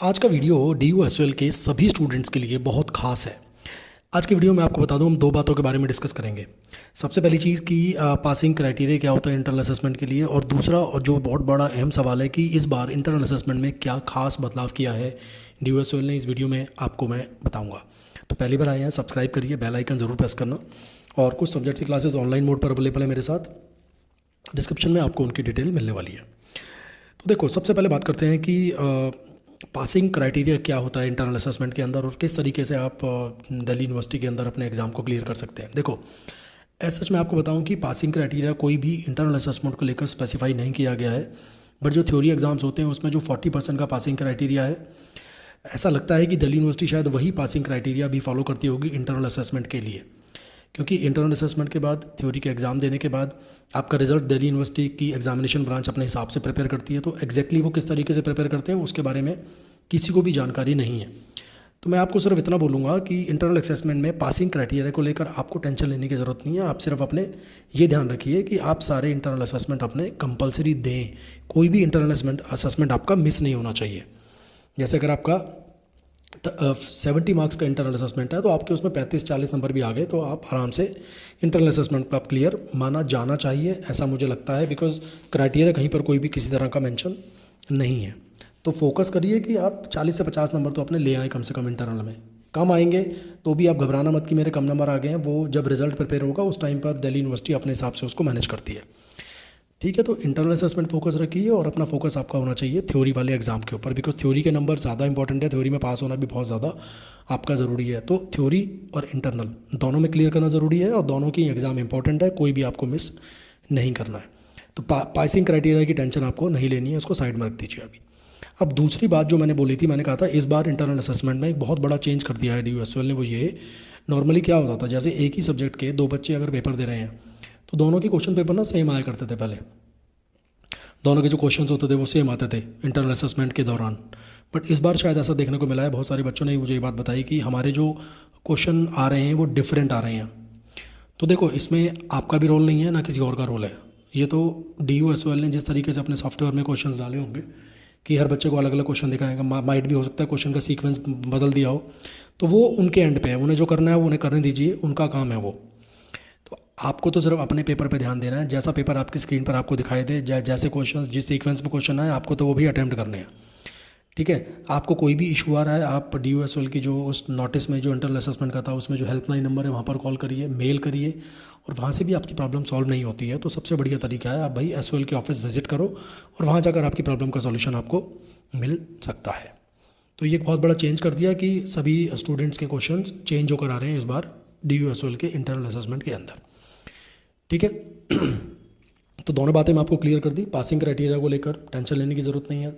आज का video DU के सभी स्टूडेंट्स के लिए बहुत खास है। आज की वीडियो में आपको बता दूं, हम दो बातों के बारे में डिस्कस करेंगे। सबसे पहली चीज़ कि पासिंग क्राइटेरिया क्या होता है इंटरनल असेसमेंट के लिए, और दूसरा और जो बहुत बड़ा अहम सवाल है कि इस बार इंटरनल असेसमेंट में क्या खास बदलाव किया है DU ने, इस वीडियो में आपको मैं बताऊँगा। तो पहली बार आए हैं, सब्सक्राइब करिए, बेल आइकन ज़रूर प्रेस करना। और कुछ सब्जेक्ट्स की क्लासेस ऑनलाइन मोड पर अवेलेबल है मेरे साथ, डिस्क्रिप्शन में आपको उनकी डिटेल मिलने वाली है। तो देखो, सबसे पहले बात करते हैं कि पासिंग क्राइटेरिया क्या होता है इंटरनल असेसमेंट के अंदर और किस तरीके से आप दिल्ली यूनिवर्सिटी के अंदर अपने एग्ज़ाम को क्लियर कर सकते हैं। देखो, ऐसा सच मैं आपको बताऊं कि पासिंग क्राइटेरिया कोई भी इंटरनल असेसमेंट को लेकर स्पेसिफाई नहीं किया गया है, बट जो थ्योरी एग्जाम्स होते हैं उसमें जो 40% का पासिंग क्राइटेरिया है, ऐसा लगता है कि दिल्ली यूनिवर्सिटी शायद वही पासिंग क्राइटेरिया भी फॉलो करती होगी इंटरनल असेसमेंट के लिए। क्योंकि इंटरनल असेसमेंट के बाद, थ्योरी के एग्ज़ाम देने के बाद आपका रिजल्ट दिल्ली यूनिवर्सिटी की एग्जामिनेशन ब्रांच अपने हिसाब से प्रिपेयर करती है। तो एग्जैक्टली वो किस तरीके से प्रिपेयर करते हैं उसके बारे में किसी को भी जानकारी नहीं है। तो मैं आपको सिर्फ इतना बोलूँगा कि इंटरनल असेसमेंट में पासिंग क्राइटेरिया को लेकर आपको टेंशन लेने की ज़रूरत नहीं है। आप सिर्फ अपने ये ध्यान रखिए कि आप सारे इंटरनल असेसमेंट अपने कंपलसरी दें। कोई भी इंटरनल असेसमेंट आपका मिस नहीं होना चाहिए। जैसे अगर आपका 70 मार्क्स का इंटरनल असेसमेंट है तो आपके उसमें 35-40 नंबर भी आ गए तो आप आराम से इंटरनल असेसमेंट पर आप क्लियर माना जाना चाहिए, ऐसा मुझे लगता है। बिकॉज क्राइटेरिया कहीं पर कोई भी किसी तरह का मेंशन नहीं है। तो फोकस करिए कि आप 40 से 50 नंबर तो अपने ले आए कम से कम। इंटरनल में कम आएंगे तो भी आप घबराना मत कि मेरे कम नंबर आ गए हैं। वो जब रिजल्ट प्रिपेयर होगा उस टाइम पर दिल्ली यूनिवर्सिटी अपने हिसाब से उसको मैनेज करती है। ठीक है, तो इंटरनल असेसमेंट फोकस रखिए और अपना फोकस आपका होना चाहिए थ्योरी वाले एग्जाम के ऊपर। बिकॉज थ्योरी के नंबर ज़्यादा इंपॉर्टेंट है, थ्योरी में पास होना भी बहुत ज़्यादा आपका ज़रूरी है। तो थ्योरी और इंटरनल दोनों में क्लियर करना ज़रूरी है और दोनों की एग्ज़ाम इंपॉर्टेंट है, कोई भी आपको मिस नहीं करना है। तो पासिंग क्राइटेरिया की टेंशन आपको नहीं लेनी है, उसको साइड में रख दीजिए अभी। अब दूसरी बात जो मैंने बोली थी, मैंने कहा था इस बार इंटरनल असेसमेंट में एक बहुत बड़ा चेंज कर दिया है DU ने। वो ये, नॉर्मली क्या होता था, जैसे एक ही सब्जेक्ट के दो बच्चे अगर पेपर दे रहे हैं तो दोनों के क्वेश्चन पेपर ना सेम आया करते थे पहले। दोनों के जो क्वेश्चंस होते थे वो सेम आते थे इंटरनल असेसमेंट के दौरान। बट इस बार शायद ऐसा देखने को मिला है, बहुत सारे बच्चों ने मुझे ये बात बताई कि हमारे जो क्वेश्चन आ रहे हैं वो डिफरेंट आ रहे हैं। तो देखो, इसमें आपका भी रोल नहीं है ना किसी और का रोल है। ये तो DU ने जिस तरीके से अपने सॉफ्टवेयर में क्वेश्चंस डाले होंगे कि हर बच्चे को अलग अलग क्वेश्चन दिखाएंगे, माइट भी हो सकता है क्वेश्चन का सीक्वेंस बदल दिया हो, तो वो उनके एंड पे है। उन्हें जो करना है वो उन्हें करने दीजिए, उनका काम है वो। तो आपको तो सिर्फ अपने पेपर पे ध्यान देना है। जैसा पेपर आपकी स्क्रीन पर आपको दिखाई दे, जैसे क्वेश्चंस जिस सीक्वेंस में क्वेश्चन आए आपको तो वो भी अटैम्प्ट करने हैं। ठीक है, आपको कोई भी इशू आ रहा है, आप DU की जो उस नोटिस में जो इंटरनल असेसमेंट का था उसमें जो हेल्पलाइन नंबर है वहाँ पर कॉल करिए, मेल करिए, और वहाँ से भी आपकी प्रॉब्लम सॉल्व नहीं होती है तो सबसे बढ़िया तरीका है आप भाई SOL के ऑफिस विजिट करो और वहाँ जाकर आपकी प्रॉब्लम का सॉल्यूशन आपको मिल सकता है। तो ये एक बहुत बड़ा चेंज कर दिया कि सभी स्टूडेंट्स के क्वेश्चंस चेंज होकर आ रहे हैं इस बार DU के इंटरनल असेसमेंट के अंदर। ठीक है। तो दोनों बातें मैं आपको क्लियर कर दी। पासिंग क्राइटेरिया को लेकर टेंशन लेने की ज़रूरत नहीं है।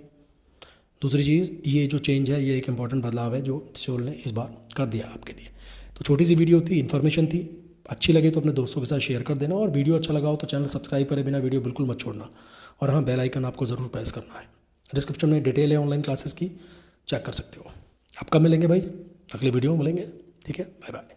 दूसरी चीज़, ये जो चेंज है ये एक इंपॉर्टेंट बदलाव है जो SOL ने इस बार कर दिया आपके लिए। तो छोटी सी वीडियो थी, इन्फॉर्मेशन थी, अच्छी लगे तो अपने दोस्तों के साथ शेयर कर देना, और वीडियो अच्छा लगा हो तो चैनल सब्सक्राइब करे बिना वीडियो बिल्कुल मत छोड़ना। और हाँ, बेल आइकन आपको ज़रूर प्रेस करना है। डिस्क्रिप्शन में डिटेल है ऑनलाइन क्लासेस की, चेक कर सकते हो। आप कब मिलेंगे भाई? अगले वीडियो में मिलेंगे। ठीक है, बाय बाय।